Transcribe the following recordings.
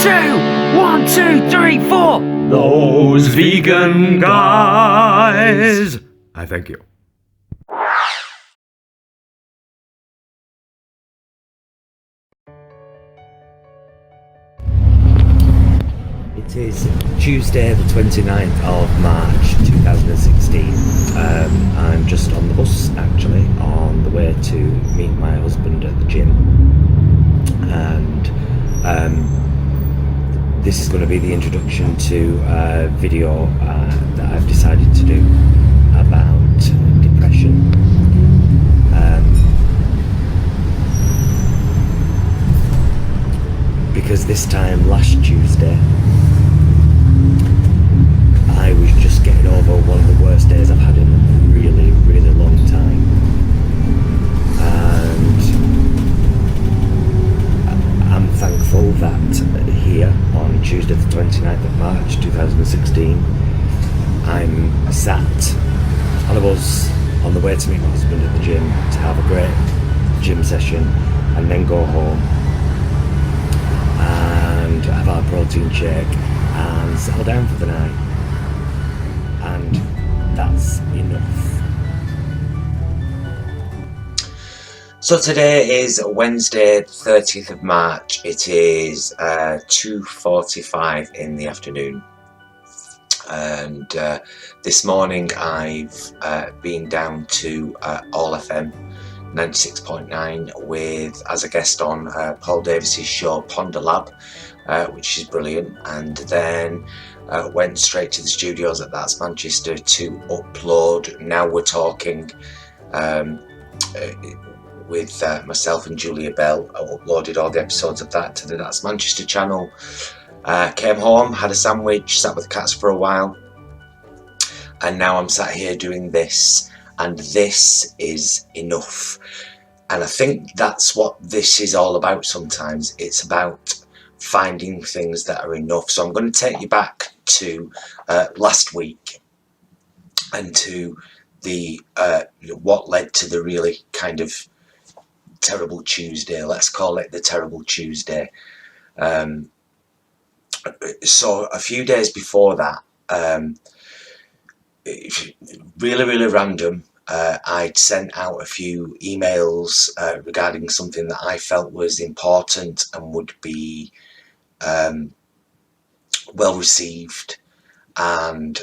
two, 1, 2, 3, 4. Those vegan guys. I thank you. It is Tuesday the 29th of March 2016. I'm just on the bus actually, on the way to meet my husband at the gym, and this is going to be the introduction to a video that I've decided to do about depression. Because this time last Tuesday I was just getting over one of the worst days I've had in a really, really long time, and I'm thankful that here on Tuesday the 29th of March 2016 I'm sat on a bus on the way to meet my husband at the gym to have a great gym session and then go home and have our protein shake and settle down for the night. And that's enough. So today is Wednesday, 30th of March. It is 2:45 in the afternoon. And this morning I've been down to All FM 96.9 with, as a guest on Paul Davis's show Ponder Lab, which is brilliant, and then went straight to the studios at That's Manchester to upload Now We're Talking with myself and Julia Bell. I uploaded all the episodes of that to the That's Manchester channel. Came home, had a sandwich, sat with the cats for a while, and now I'm sat here doing this, and this is enough. And I think that's what this is all about sometimes. It's about finding things that are enough. So I'm going to take you back to last week and to the what led to the really kind of terrible Tuesday. Let's call it the terrible Tuesday. So a few days before that, really random, I'd sent out a few emails regarding something that I felt was important and would be well received, and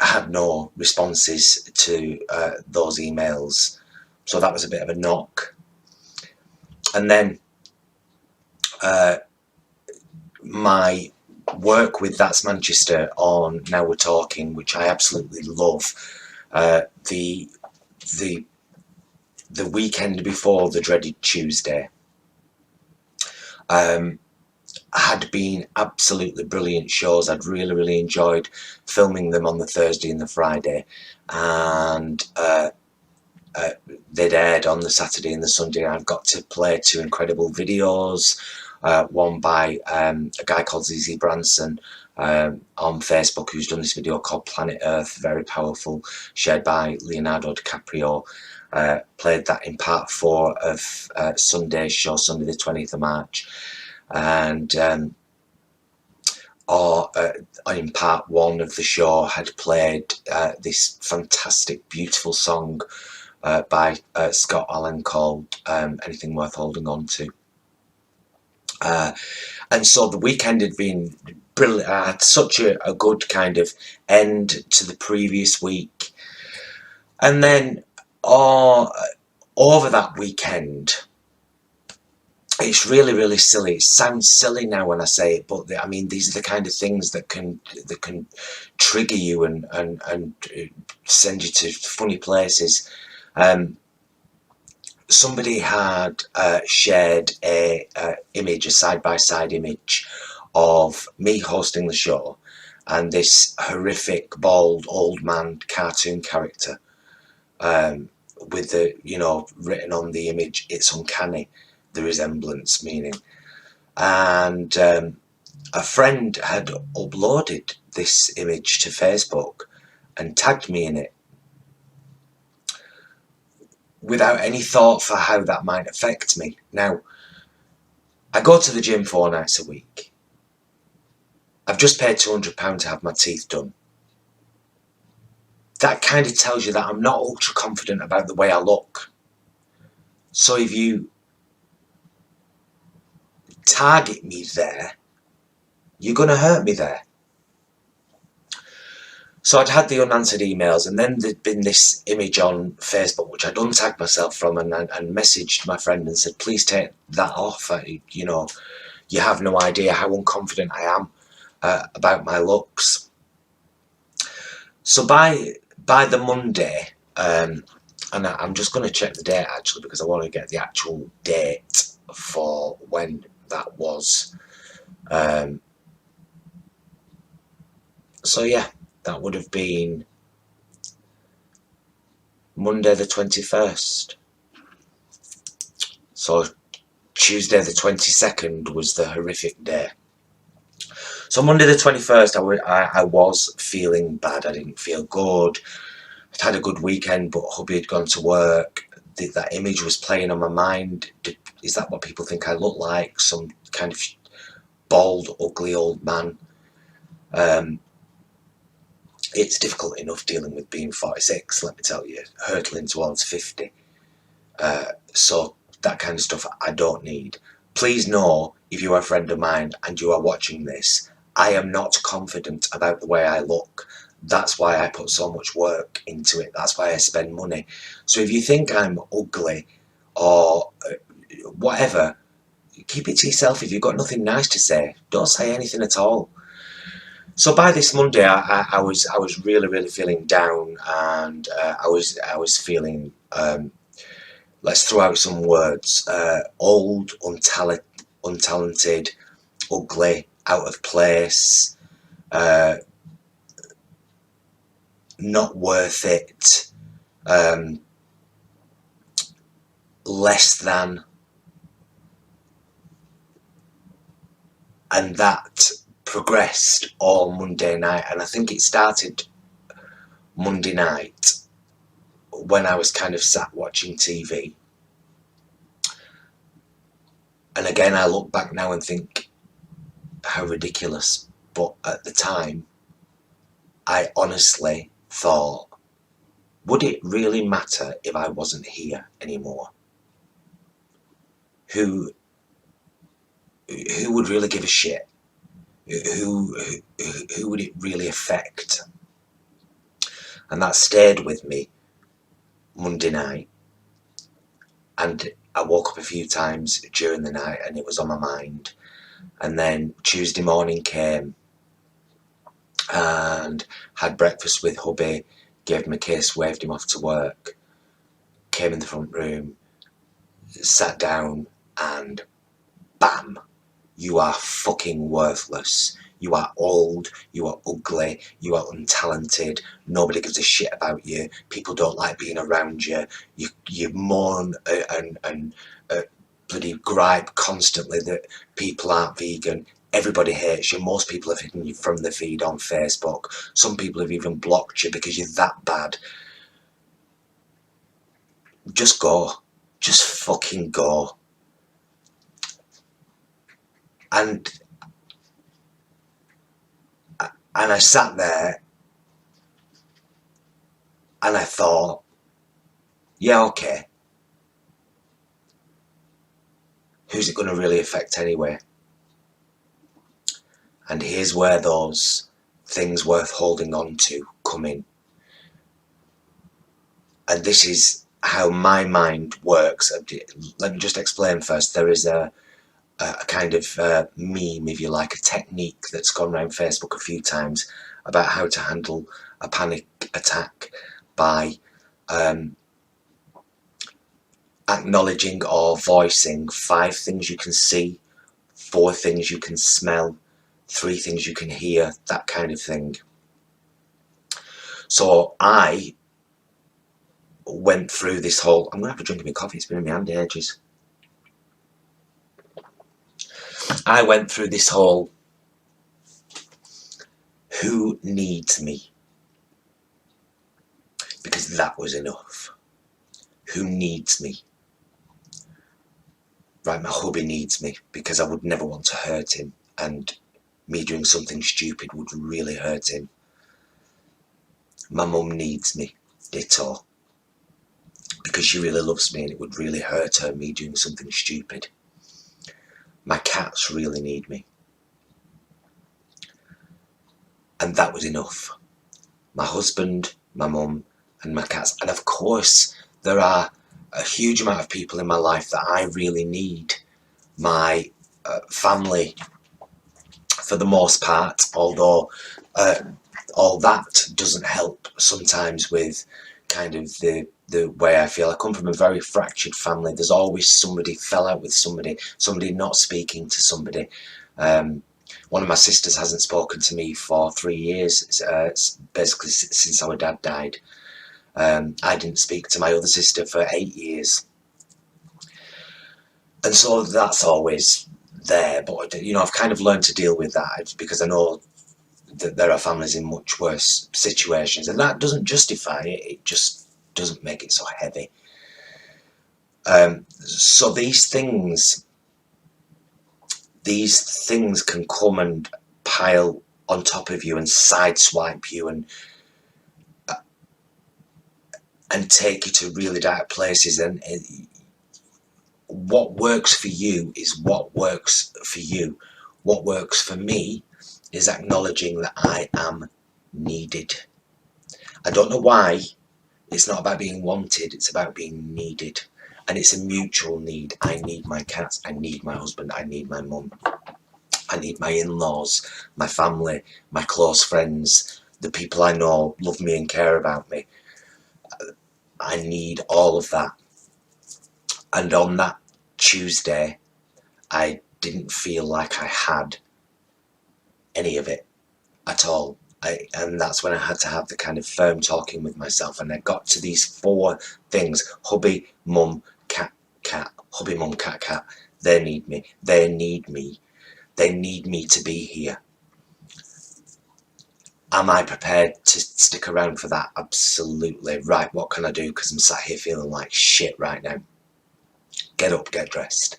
had no responses to those emails. So that was a bit of a knock. And then my work with That's Manchester on Now We're Talking, which I absolutely love, the weekend before the dreaded Tuesday had been absolutely brilliant shows. I'd really enjoyed filming them on the Thursday and the Friday, and they'd aired on the Saturday and the Sunday. I've got to play 2 incredible videos, one by a guy called ZZ Branson on Facebook, who's done this video called Planet Earth, very powerful, shared by Leonardo DiCaprio. Played that in part 4 of Sunday's show, Sunday the 20th of March, and in part 1 of the show had played this fantastic, beautiful song by Scott Allen called Anything Worth Holding On To. And so the weekend had been brilliant. I had such a good kind of end to the previous week. And then over that weekend, it's really silly. It sounds silly now when I say it, but I mean, these are the kind of things that can trigger you and send you to funny places. Somebody had shared a image, a side-by-side image of me hosting the show and this horrific, bald, old man cartoon character with the, written on the image, "It's uncanny," the resemblance meaning. And a friend had uploaded this image to Facebook and tagged me in it, without any thought for how that might affect me. Now, I go to the gym 4 nights a week. I've just paid £200 to have my teeth done. That kind of tells you that I'm not ultra confident about the way I look. So if you target me there, you're going to hurt me there. So I'd had the unanswered emails, and then there'd been this image on Facebook which I'd untagged myself from, and messaged my friend and said, please take that off. You know, you have no idea how unconfident I am about my looks. So by the Monday, and I'm just going to check the date actually, because I want to get the actual date for when that was. So yeah, that would have been Monday the 21st. So Tuesday the 22nd was the horrific day. So Monday the 21st, I was feeling bad. I didn't feel good. I'd had a good weekend, but hubby had gone to work. That image was playing on my mind. Is that what people think I look like? Some kind of bald, ugly old man. It's difficult enough dealing with being 46, let me tell you, hurtling towards 50. So that kind of stuff I don't need. Please know, if you are a friend of mine and you are watching this, I am not confident about the way I look. That's why I put so much work into it. That's why I spend money. So if you think I'm ugly or whatever, keep it to yourself. If you've got nothing nice to say, don't say anything at all. So by this Monday, I was really feeling down, and I was feeling, let's throw out some words, old, untalented, ugly, out of place, not worth it, less than, and that progressed all Monday night. And I think it started Monday night when I was kind of sat watching TV. And again, I look back now and think how ridiculous. But at the time, I honestly thought, would it really matter if I wasn't here anymore? Who would really give a shit? Who would it really affect? And that stayed with me Monday night, and I woke up a few times during the night and it was on my mind. And then Tuesday morning came, and had breakfast with hubby, gave him a kiss, waved him off to work, came in the front room, sat down, and bam, you are fucking worthless. You are old, you are ugly, you are untalented, nobody gives a shit about you, people don't like being around you, you mourn and bloody gripe constantly that people aren't vegan, everybody hates you, most people have hidden you from the feed on Facebook, some people have even blocked you because you're that bad. Just go. Just fucking go. And I sat there and I thought, yeah, okay. Who's it going to really affect anyway? And here's where those things worth holding on to come in. And this is how my mind works. Let me just explain first. There is a kind of meme, if you like, a technique that's gone around Facebook a few times about how to handle a panic attack by acknowledging or voicing 5 things you can see, 4 things you can smell, 3 things you can hear, that kind of thing. So I went through this whole, I'm going to have a drink of my coffee, it's been in my hand ages. I went through this whole, who needs me? Because that was enough. Who needs me? Right, my hubby needs me because I would never want to hurt him, and me doing something stupid would really hurt him. My mum needs me, ditto, because she really loves me and it would really hurt her me doing something stupid. My cats really need me. And that was enough. My husband, my mum and my cats. And of course, there are a huge amount of people in my life that I really need. My family, for the most part, although all that doesn't help sometimes with kind of the way I feel. I come from a very fractured family. There's always somebody fell out with somebody not speaking to somebody. One of my sisters hasn't spoken to me for 3 years, it's basically since our dad died. I didn't speak to my other sister for 8 years. And so that's always there, but you know, I've kind of learned to deal with that because I know that there are families in much worse situations, and that doesn't justify it, it just doesn't make it so heavy. So these things can come and pile on top of you and sideswipe you and take you to really dark places, and what works for you is what works for you. What works for me is acknowledging that I am needed. I don't know why. It's not about being wanted, it's about being needed. And it's a mutual need. I need my cats, I need my husband, I need my mum. I need my in-laws, my family, my close friends, the people I know love me and care about me. I need all of that. And on that Tuesday, I didn't feel like I had any of it at all. And that's when I had to have the kind of firm talking with myself, and I got to these 4 things: hubby, mum, cat, cat. Hubby, mum, cat, cat. They need me. They need me. They need me to be here. Am I prepared to stick around for that? Absolutely. Right, what can I do? Because I'm sat here feeling like shit right now. Get up, get dressed.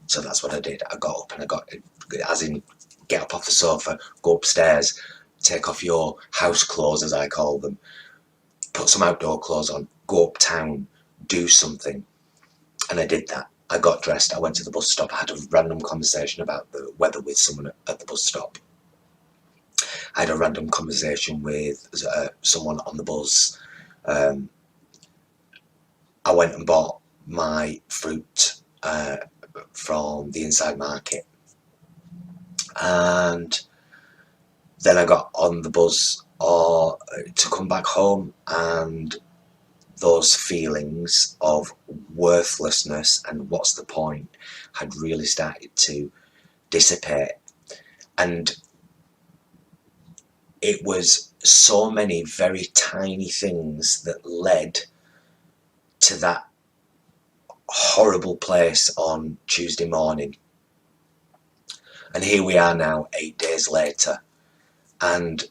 So that's what I did. I got up and I got, as in, get up off the sofa, go upstairs, take off your house clothes, as I call them, put some outdoor clothes on, go uptown, do something. And I did that. I got dressed, I went to the bus stop, I had a random conversation about the weather with someone at the bus stop. I had a random conversation with someone on the bus. I went and bought my fruit from the inside market. And then I got on the bus to come back home, and those feelings of worthlessness and what's the point had really started to dissipate. And it was so many very tiny things that led to that horrible place on Tuesday morning. And here we are now, 8 days later, and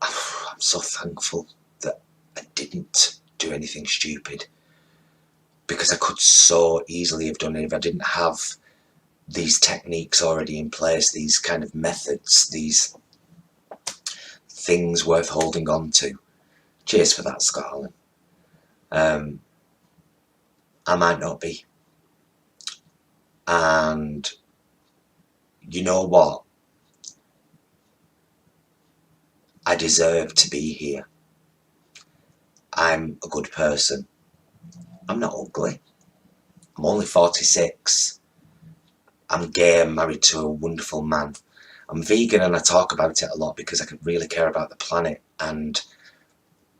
I'm so thankful that I didn't do anything stupid, because I could so easily have done it if I didn't have these techniques already in place, these kind of methods, these things worth holding on to. Cheers for that, Scotland. I might not be. And you know what? I deserve to be here. I'm a good person. I'm not ugly. I'm only 46. I'm gay and married to a wonderful man. I'm vegan, and I talk about it a lot because I could really care about the planet. And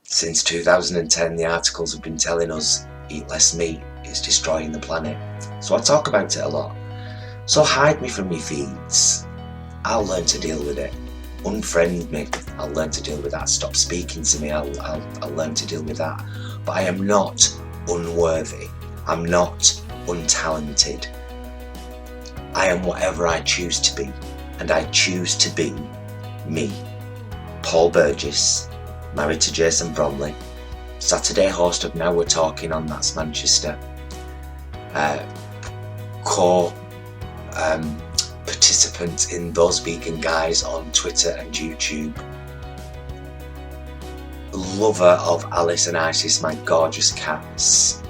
since 2010, the articles have been telling us eat less meat, it's destroying the planet. So I talk about it a lot. So hide me from your feeds. I'll learn to deal with it. Unfriend me. I'll learn to deal with that. Stop speaking to me. I'll learn to deal with that. But I am not unworthy. I'm not untalented. I am whatever I choose to be, and I choose to be me. Paul Burgess, married to Jason Bromley, Saturday host of Now We're Talking on That's Manchester, co-producer participant in Those Vegan Guys on Twitter and YouTube. Lover of Alice and Isis, my gorgeous cats.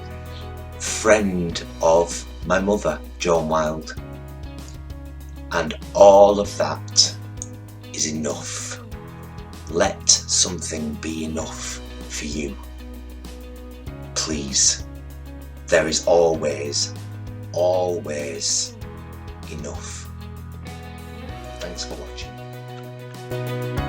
Friend of my mother, Joan Wilde. And all of that is enough. Let something be enough for you. Please. There is always enough. Thanks for watching.